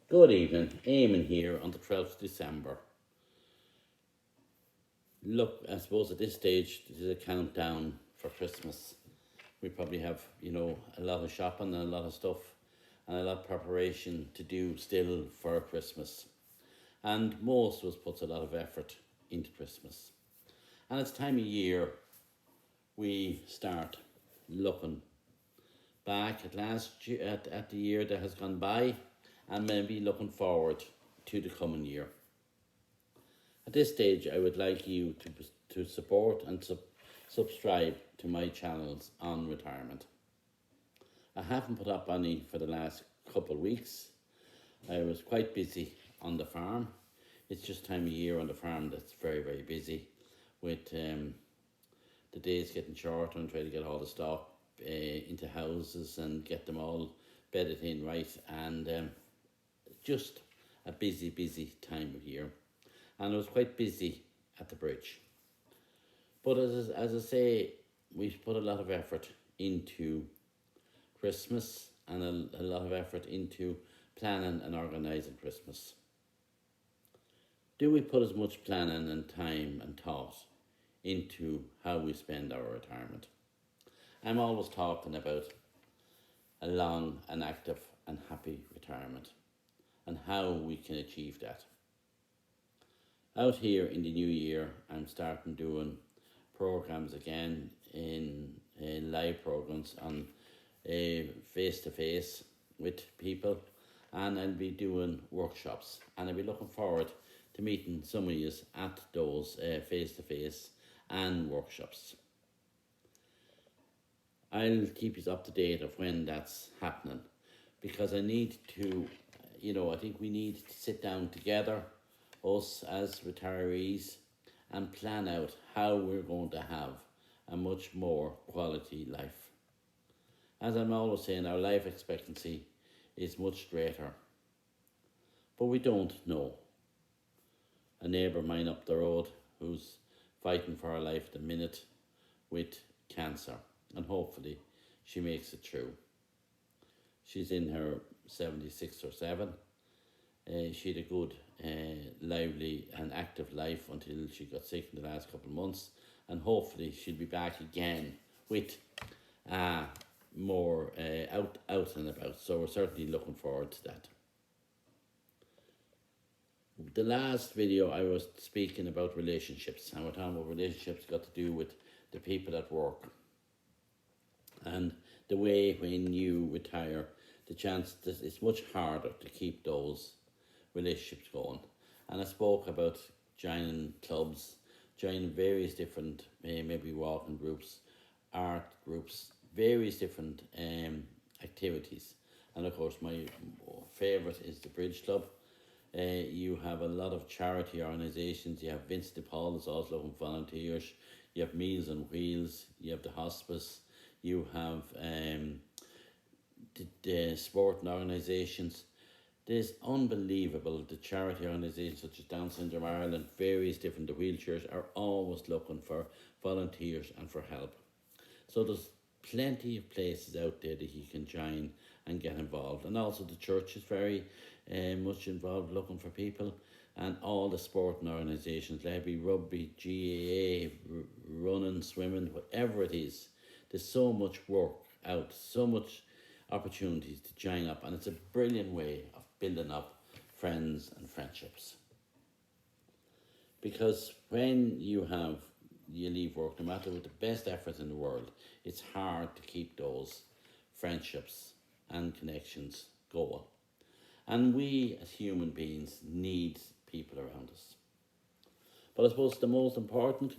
Good evening, Eamon here on the 12th of December. Look, I suppose at this stage, this is a countdown for Christmas. We probably have, a lot of shopping and a lot of stuff and a lot of preparation to do still for Christmas. And most of us puts a lot of effort into Christmas. And it's time of year we start looking back at last year, at the year that has gone by, and maybe looking forward to the coming year. At this stage, I would like you to support and subscribe to my channels on retirement. I haven't put up any for the last couple of weeks. I was quite busy on the farm. It's just time of year on the farm that's very, very busy with the days getting shorter and trying to get all the stock into houses and get them all bedded in right, and just a busy time of year. And I was quite busy at the bridge. But as I say, we've put a lot of effort into Christmas and a lot of effort into planning and organising Christmas. Do we put as much planning and time and thought into how we spend our retirement? I'm always talking about a long and active and happy retirement and how we can achieve that. Out here in the new year, I'm starting doing programs again in live programs on face-to-face with people, and I'll be doing workshops, and I'll be looking forward to meeting some of you at those face-to-face and workshops. I'll keep you up to date of when that's happening, because I need to, I think we need to sit down together, us as retirees, and plan out how we're going to have a much more quality life. As I'm always saying, our life expectancy is much greater, but we don't know. A neighbour of mine up the road who's fighting for her life at the minute with cancer, and hopefully she makes it through. She's in her 76 or 7. She had a good, lively and active life until she got sick in the last couple of months, and hopefully she'll be back again with more out and about. So we're certainly looking forward to that. The last video I was speaking about relationships, and we're talking about relationships got to do with the people at work, and the way when you retire, the chance that it's much harder to keep those relationships going. And I spoke about joining clubs, joining various different maybe walking groups, art groups, various different activities. And of course my favourite is the Bridge Club. You have a lot of charity organisations. You have Vincent de Paul is also looking for volunteers. You have Meals on Wheels. You have the hospice. You have the sporting organisations. There's unbelievable, the charity organisations such as Down Syndrome Ireland, various different, the wheelchairs are always looking for volunteers and for help. So there's plenty of places out there that you can join and get involved. And also the church is very much involved looking for people, and all the sporting organisations, let it be rugby, GAA, running, swimming, whatever it is. There's so much work out, so much opportunities to join up, and it's a brilliant way of building up friends and friendships. Because when you leave work, no matter with the best efforts in the world, it's hard to keep those friendships and connections going. And we as human beings need people around us. But I suppose the most important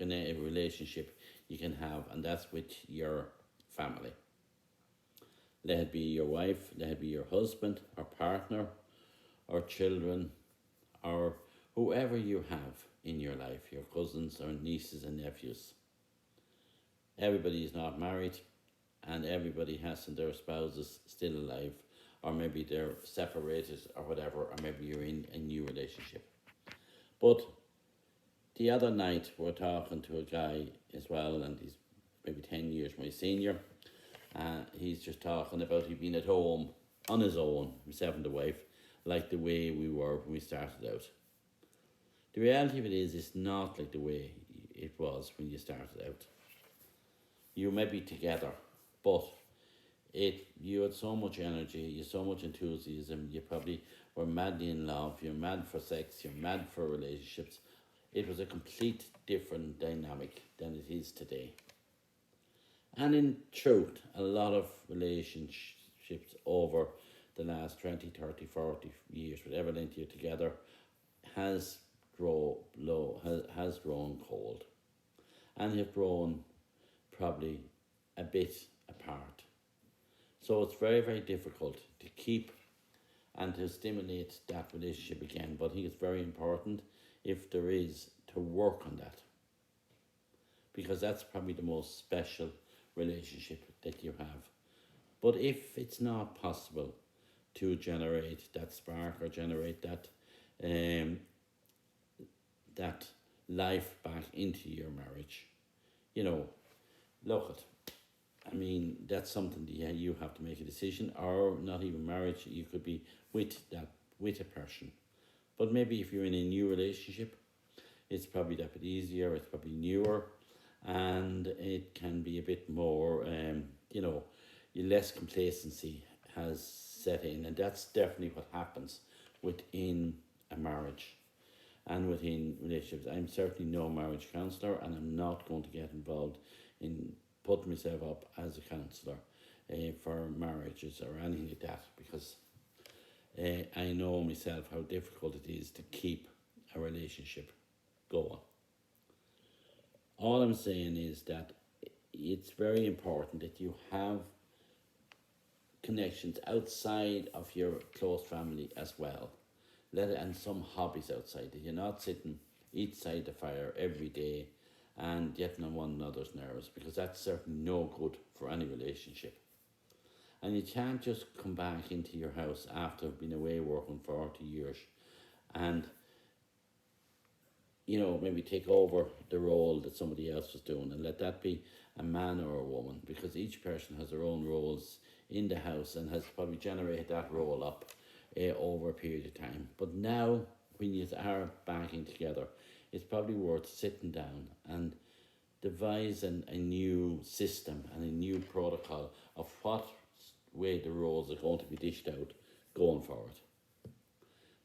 relationship you can have, and that's with your family. Let it be your wife, let it be your husband or partner or children or whoever you have in your life, your cousins or nieces and nephews. Everybody is not married, and everybody has their spouses still alive, or maybe they're separated or whatever, or maybe you're in a new relationship. But the other night we're talking to a guy as well, and he's maybe 10 years my senior. He's just talking about he being at home on his own, myself and the wife, like the way we were when we started out. The reality of it is, it's not like the way it was when you started out. You may be together, but you had so much energy, you had so much enthusiasm, you probably were madly in love, you're mad for sex, you're mad for relationships. It was a complete different dynamic than it is today. And in truth, a lot of relationships over the last 20, 30, 40 years, whatever length you're together, has has grown cold, and have grown probably a bit apart. So it's very, very difficult to keep and to stimulate that relationship again. But I think it's very important, if there is, to work on that, because that's probably the most special relationship that you have. But if it's not possible to generate that spark or generate that life back into your marriage, look at. I mean, that's something that you have to make a decision, or not even marriage. You could be with a person, but maybe if you're in a new relationship, it's probably that bit easier. It's probably newer, and it can be a bit more. Less complacency has set in, and that's definitely what happens within a marriage and within relationships. I'm certainly no marriage counsellor, and I'm not going to get involved in putting myself up as a counsellor for marriages or anything like that, because I know myself how difficult it is to keep a relationship going. All I'm saying is that it's very important that you have connections outside of your close family as well. And some hobbies outside, that you're not sitting each side the fire every day and getting on one another's nerves, because that's certainly no good for any relationship. And you can't just come back into your house after being away working for 40 years and maybe take over the role that somebody else was doing, and let that be a man or a woman, because each person has their own roles in the house and has probably generated that role up over a period of time. But now, when you are backing together, it's probably worth sitting down and devising a new system and a new protocol of what way the roles are going to be dished out going forward.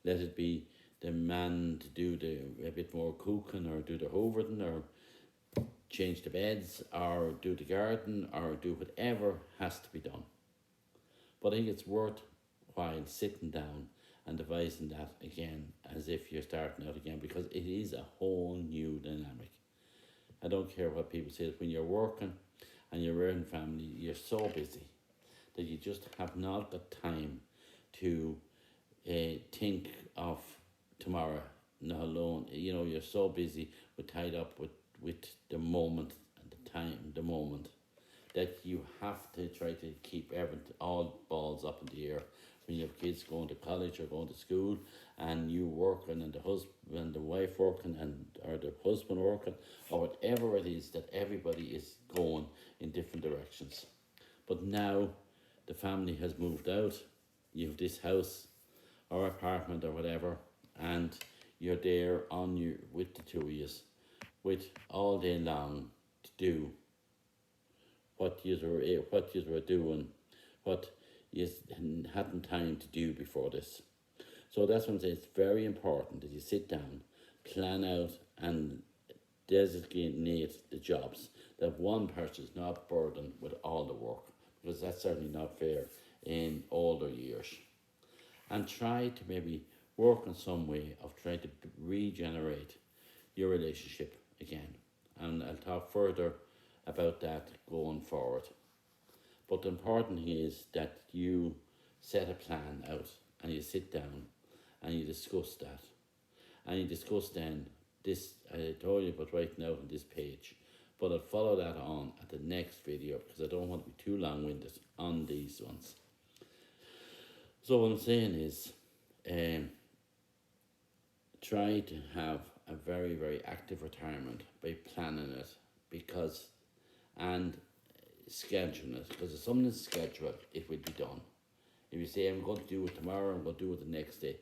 Let it be the man to do a bit more cooking, or do the hoovering, or change the beds, or do the garden, or do whatever has to be done. But I think it's worthwhile sitting down and devising that again, as if you're starting out again, because it is a whole new dynamic. I don't care what people say, when you're working and you're rearing family, you're so busy that you just have not got time to think of tomorrow, not alone. You're so busy, tied up with the moment and the moment, that you have to try to keep all balls up in the air. When you have kids going to college or going to school, and you working, and the husband and the wife working, or the husband working, or whatever it is, that everybody is going in different directions. But now the family has moved out, you have this house or apartment or whatever, and you're there with the two of you, with all day long to do what you were doing, what you hadn't time to do before this. So that's what I'm saying. It's very important that you sit down, plan out, and designate the jobs, that one person is not burdened with all the work, because that's certainly not fair in older years. And try to maybe work on some way of trying to regenerate your relationship again. And I'll talk further about that going forward. But the important thing is that you set a plan out, and you sit down and you discuss that. And you discuss then this, I told you about writing out on this page, but I'll follow that on at the next video, because I don't want to be too long-winded on these ones. So what I'm saying is, try to have a very, very active retirement by planning it, and scheduling it, because if something is scheduled, it will be done. If you say, I'm going to do it tomorrow, I'm going to do it the next day,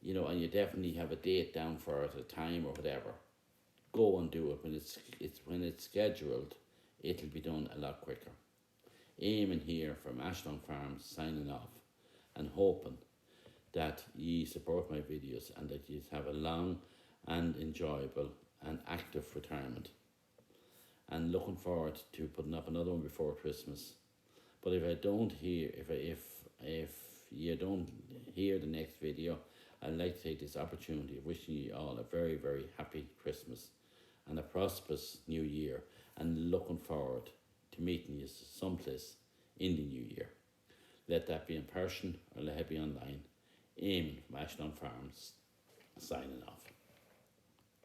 you know, and you definitely have a date down for it, a time or whatever, go and do it. When it's scheduled, it'll be done a lot quicker. Eamon here from Ashdown Farms signing off and hoping that ye support my videos and that you have a long and enjoyable and active retirement. And looking forward to putting up another one before Christmas. But if I don't hear, if you don't hear the next video, I'd like to take this opportunity of wishing you all a very, very happy Christmas and a prosperous new year, and looking forward to meeting you someplace in the new year. Let that be in person or let it be online. Eamon from Ashdown Farms signing off.